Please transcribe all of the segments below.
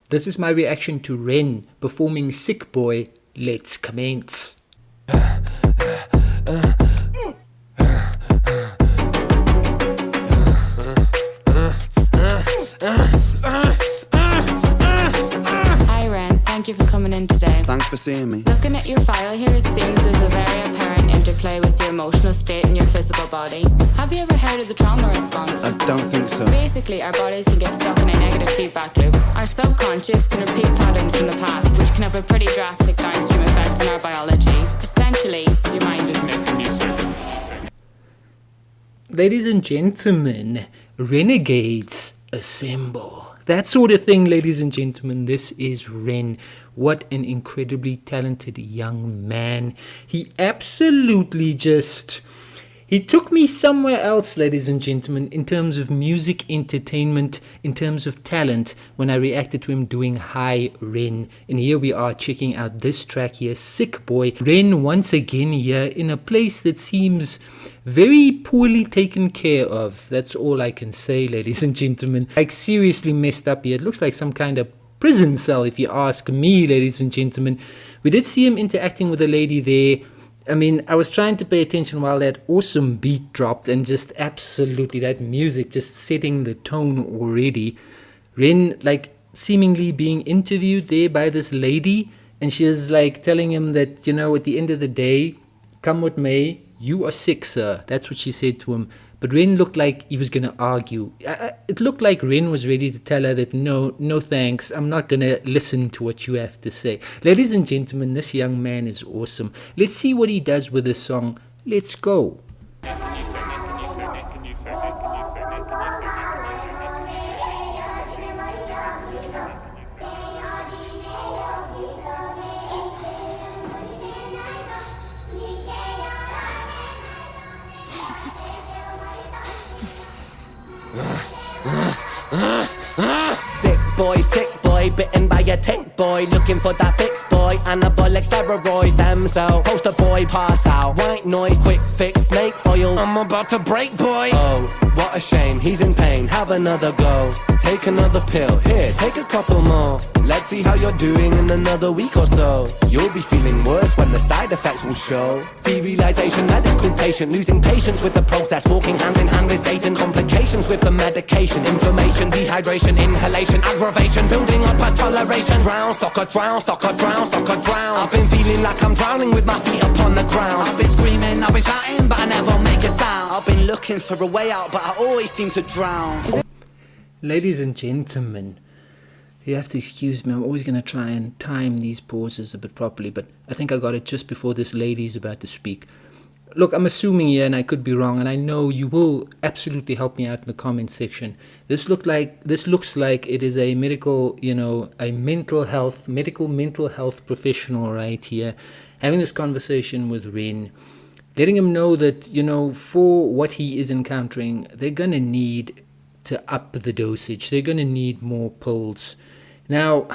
This is my reaction to Ren performing Sick Boy. Let's commence. Thank you for coming in today. Thanks for seeing me. Looking at your file here, it seems there's a very apparent interplay with your emotional state and your physical body. Have you ever heard of the trauma response? I don't think so. Basically, our bodies can get stuck in a negative feedback loop. Our subconscious can repeat patterns from the past, which can have a pretty drastic downstream effect on our biology. Essentially, your mind is making music. Ladies and gentlemen, renegades assemble. That sort of thing, ladies and gentlemen. This is Ren. What an incredibly talented young man. He absolutely he took me somewhere else, ladies and gentlemen, in terms of music, entertainment, in terms of talent, when I reacted to him doing Hi Ren. And here we are checking out this track here, Sick Boy. Ren once again here in a place that seems very poorly taken care of. That's all I can say, ladies and gentlemen. Like, seriously messed up here. It looks like some kind of prison cell, if you ask me, ladies and gentlemen. We did see him interacting with a lady there. I mean, I was trying to pay attention while that awesome beat dropped, and just absolutely that music just setting the tone already. Ren, like, seemingly being interviewed there by this lady, and she was like telling him that, you know, at the end of the day, come what may, you are sick, sir. That's what she said to him. But Ren looked like he was going to argue. It looked like Ren was ready to tell her that no thanks, I'm not going to listen to what you have to say. Ladies and gentlemen, this young man is awesome. Let's see what he does with this song. Let's go. Sick boy, bitten by a tick boy, looking for that fix boy, anabolic steroids, damn so, poster boy, pass out, white noise, quick fix, snake oil, I'm about to break boy. Oh, what a shame, he's in pain, have another go, take another pill, here, take a couple more, let's see how you're doing in another week or so, you'll be feeling worse when the side effects will show, derealization, medical patient, losing patience with the process, walking hand in hand with Satan, complications with the medication, inflammation, dehydration, inhalation, aggravation, building up a toleration, drown, soccer, drown, soccer, drown, soccer, drown, I've been feeling like I'm drowning with my feet upon the ground, I've been screaming, I've been shouting, but I never make a sound, I've been looking for a way out, but I always seem to drown. Ladies and gentlemen, you have to excuse me, I'm always going to try and time these pauses a bit properly, but I think I got it just before this lady is about to speak. Look, I'm assuming here, and I could be wrong, and I know you will absolutely help me out in the comment section. This looks like it is a medical, a mental health professional right here, having this conversation with Ren, letting him know that, for what he is encountering, they're going to need to up the dosage. They're going to need more pills. Now,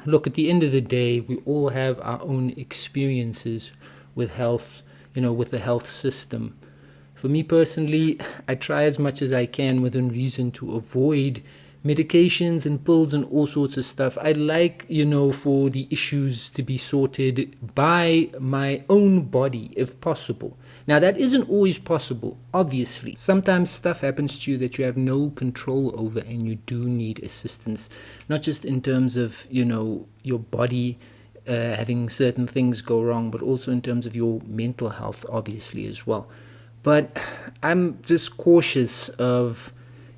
look, at the end of the day, we all have our own experiences with health, with the health system. For me personally, I try as much as I can within reason to avoid medications and pills and all sorts of stuff. I like, for the issues to be sorted by my own body if possible. Now, that isn't always possible, obviously. Sometimes stuff happens to you that you have no control over and you do need assistance, not just in terms of, your body having certain things go wrong, but also in terms of your mental health, obviously, as well. But I'm just cautious of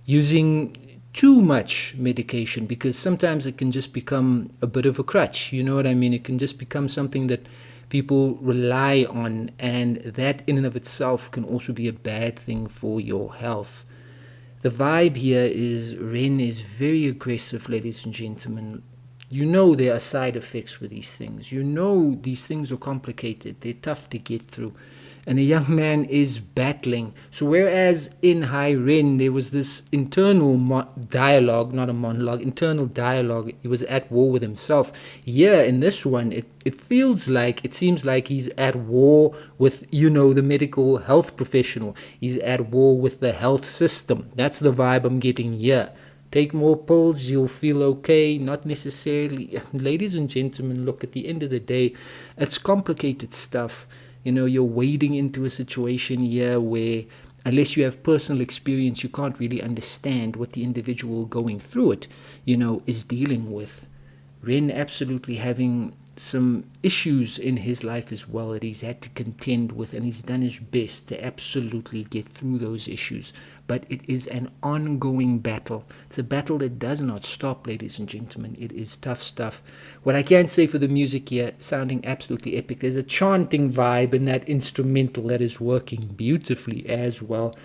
using too much medication, because sometimes it can just become a bit of a crutch. You know what I mean? It can just become something that people rely on, and that in and of itself can also be a bad thing for your health. The vibe here is Ren is very aggressive, ladies and gentlemen. There are side effects with these things. These things are complicated. They're tough to get through. And the young man is battling. So whereas in Hi Ren, there was this internal dialogue, not a monologue, internal dialogue. He was at war with himself. Here in this one, it seems like he's at war with, the medical health professional. He's at war with the health system. That's the vibe I'm getting here. take more pills, you'll feel okay. Not necessarily. Ladies and gentlemen, look, at the end of the day, it's complicated stuff. You're wading into a situation here where, unless you have personal experience, you can't really understand what the individual going through it, is dealing with. Ren absolutely having some issues in his life as well that he's had to contend with, and he's done his best to absolutely get through those issues. But it is an ongoing battle. It's a battle that does not stop, ladies and gentlemen. It is tough stuff. What I can say for the music here, sounding absolutely epic. There's a chanting vibe in that instrumental that is working beautifully as well.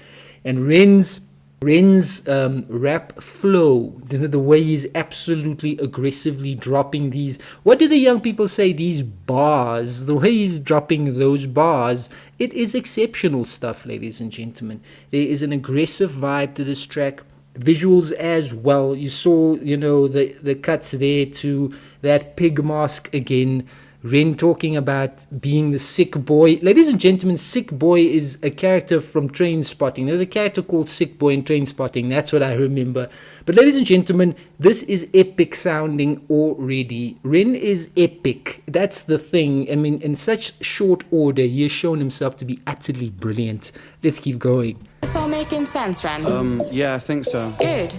And Ren's rap flow, the way he's absolutely aggressively dropping these, what do the young people say, these bars, the way he's dropping those bars, it is exceptional stuff, ladies and gentlemen. There is an aggressive vibe to this track. Visuals as well. You saw, the cuts there to that pig mask again. Ren talking about being the sick boy. Ladies and gentlemen, Sick Boy is a character from Trainspotting. There's a character called Sick Boy in Trainspotting. That's what I remember. But ladies and gentlemen, this is epic sounding already. Ren is epic. That's the thing. I mean, in such short order, he has shown himself to be utterly brilliant. Let's keep going. Is all making sense, Ren? Yeah, I think so. Good.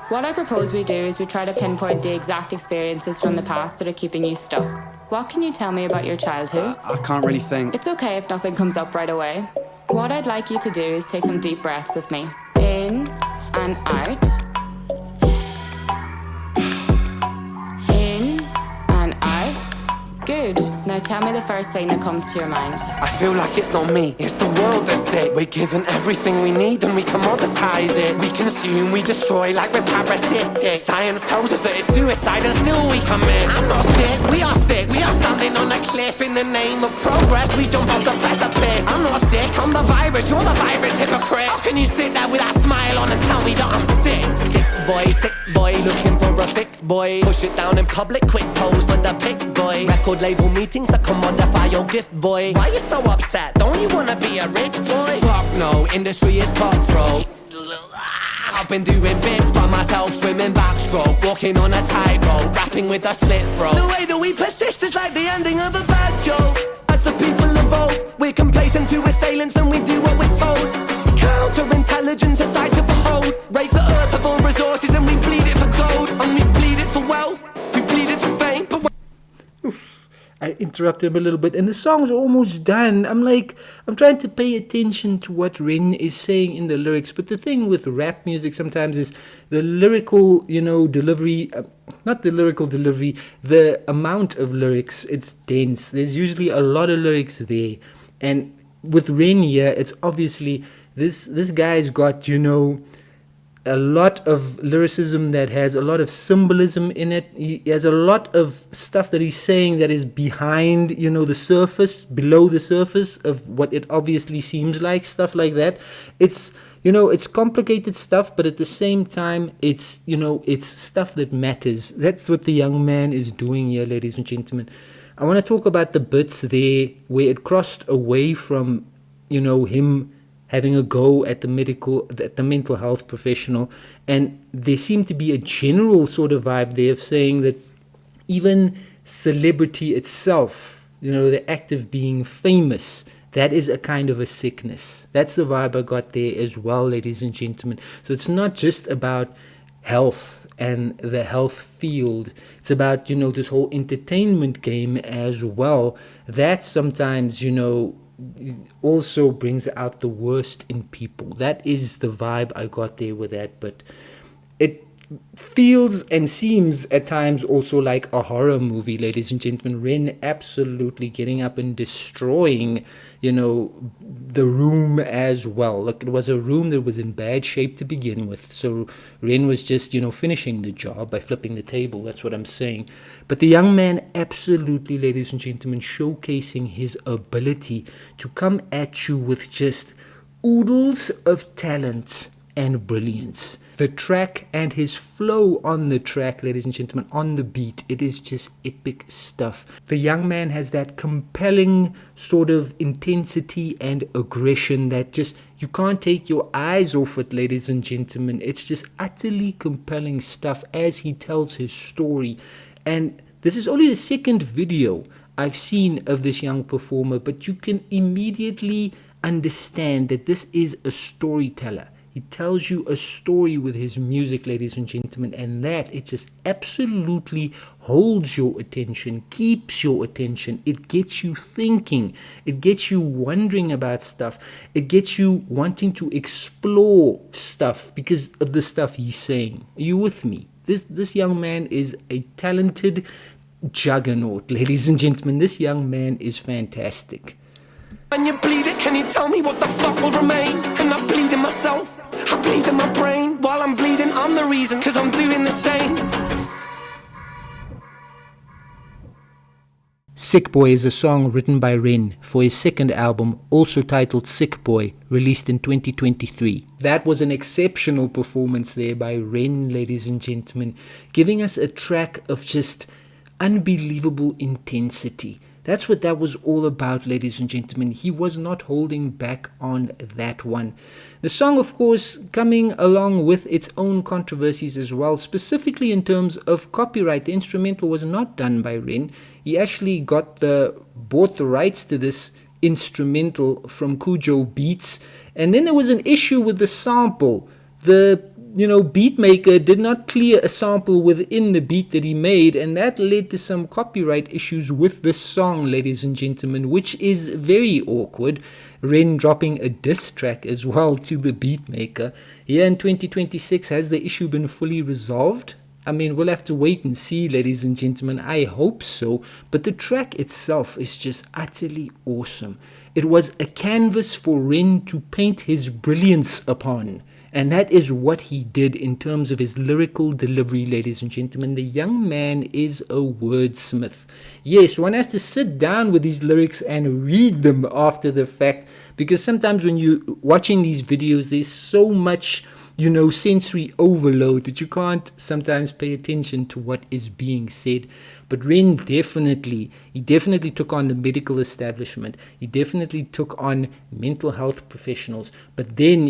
What I propose we do is we try to pinpoint the exact experiences from the past that are keeping you stuck. What can you tell me about your childhood? I can't really think. It's okay if nothing comes up right away. What I'd like you to do is take some deep breaths with me. In and out. In and out. Good. Now tell me the first thing that comes to your mind. I feel like it's not me, it's the world that's sick. We're given everything we need and we commoditize it. We consume, we destroy like we're parasitic. Science tells us that it's suicide and still we commit. I'm not sick, we are sick. We are standing on a cliff in the name of progress. We jump off the precipice. I'm not sick, I'm the virus, you're the virus, hypocrite. How can you sit there with that smile on and tell me that I'm sick? Sick boy, looking for a fix, boy. Push it down in public, quick pose for the pic, boy. Record label meetings that commodify your gift, boy. Why you so upset? Don't you wanna be a rich boy? Fuck no, industry is cutthroat. I've been doing bits by myself, swimming backstroke, walking on a tightrope, rapping with a slit throat. The way that we persist is like the ending of a bad joke. As the people evolve, we're complacent to assailants and we do what we're told. Counterintelligence, a sight to behold. Rape the earth of all resources and we bleed it for gold. And we bleed it for wealth, we bleed it for fame. But I interrupted him a little bit, and the song's almost done. I'm trying to pay attention to what Ren is saying in the lyrics, but the thing with rap music sometimes is the lyrical, delivery, not the lyrical delivery, the amount of lyrics, it's dense. There's usually a lot of lyrics there, and with Ren here, it's obviously, this guy's got, a lot of lyricism that has a lot of symbolism in it. He has a lot of stuff that he's saying that is behind, the surface, below the surface of what it obviously seems like, stuff like that. It's, it's complicated stuff, but at the same time, it's, it's stuff that matters. That's what the young man is doing here, ladies and gentlemen. I want to talk about the bits there where it crossed away from, him having a go at the mental health professional, and there seemed to be a general sort of vibe there of saying that even celebrity itself, the act of being famous, that is a kind of a sickness. That's the vibe I got there as well, ladies and gentlemen. So it's not just about health and the health field. It's about, this whole entertainment game as well. That sometimes, also brings out the worst in people. That is the vibe I got there with that, but it feels and seems at times also like a horror movie, ladies and gentlemen. Ren absolutely getting up and destroying, the room as well. Look, it was a room that was in bad shape to begin with, so Ren was just, finishing the job by flipping the table. That's what I'm saying. But the young man absolutely, ladies and gentlemen, showcasing his ability to come at you with just oodles of talent and brilliance. The track and his flow on the track, ladies and gentlemen, on the beat, it is just epic stuff. The young man has that compelling sort of intensity and aggression that just You can't take your eyes off it, ladies and gentlemen. It's just utterly compelling stuff as he tells his story. And this is only the second video I've seen of this young performer, but you can immediately understand that this is a storyteller. He tells you a story with his music, ladies and gentlemen, and that it just absolutely holds your attention, keeps your attention. It gets you thinking. It gets you wondering about stuff. It gets you wanting to explore stuff because of the stuff he's saying. Are you with me? This young man is a talented juggernaut, ladies and gentlemen. This young man is fantastic. When you bleed it, can you tell me what the fuck will remain? And I bleed in myself, I bleed in my brain. While I'm bleeding, I'm the reason, cause I'm doing the same. Sick Boy is a song written by Ren for his second album, also titled Sick Boy, released in 2023. That was an exceptional performance there by Ren, ladies and gentlemen, giving us a track of just unbelievable intensity. That's what that was all about, ladies and gentlemen. He was not holding back on that one. The song, of course, coming along with its own controversies as well, specifically in terms of copyright. The instrumental was not done by Ren. He actually bought the rights to this instrumental from Cujo Beats. And then there was an issue with the sample. The beat maker did not clear a sample within the beat that he made, and that led to some copyright issues with the song, ladies and gentlemen, which is very awkward. Ren dropping a diss track as well to the beat maker. Here in 2026, has the issue been fully resolved? I mean, we'll have to wait and see, ladies and gentlemen. I hope so. But the track itself is just utterly awesome. It was a canvas for Ren to paint his brilliance upon. And that is what he did in terms of his lyrical delivery, ladies and gentlemen. The young man is a wordsmith. Yes, one has to sit down with these lyrics and read them after the fact, because sometimes when you're watching these videos, there's so much, sensory overload that you can't sometimes pay attention to what is being said. But Ren definitely took on the medical establishment. He definitely took on mental health professionals. But then,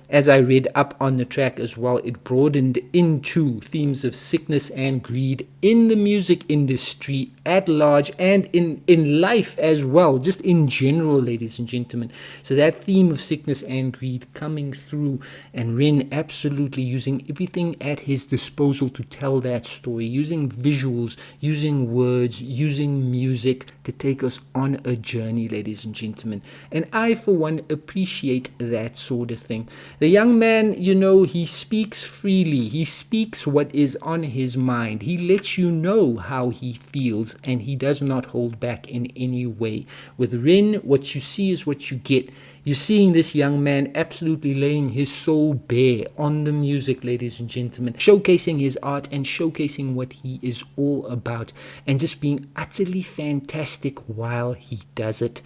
as I read up on the track as well, it broadened into themes of sickness and greed in the music industry at large and in life as well, just in general, ladies and gentlemen. So that theme of sickness and greed coming through, and Ren absolutely using everything at his disposal to tell that story, using visuals, using words, using music to take us on a journey, ladies and gentlemen. And I, for one, appreciate that sort of thing. The young man, he speaks freely. He speaks what is on his mind. He lets you know how he feels, and he does not hold back in any way. With Ren, what you see is what you get. You're seeing this young man absolutely laying his soul bare on the music, ladies and gentlemen, showcasing his art and showcasing what he is all about, and just being utterly fantastic while he does it.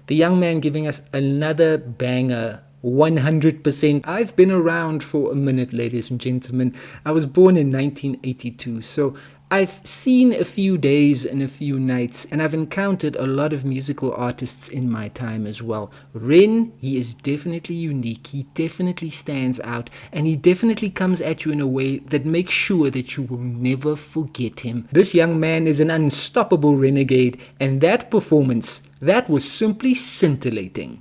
The young man giving us another banger, 100%. I've been around for a minute, ladies and gentlemen. I was born in 1982, so I've seen a few days and a few nights, and I've encountered a lot of musical artists in my time as well. Ren, he is definitely unique. He definitely stands out, and he definitely comes at you in a way that makes sure that you will never forget him. This young man is an unstoppable renegade, and that performance, that was simply scintillating.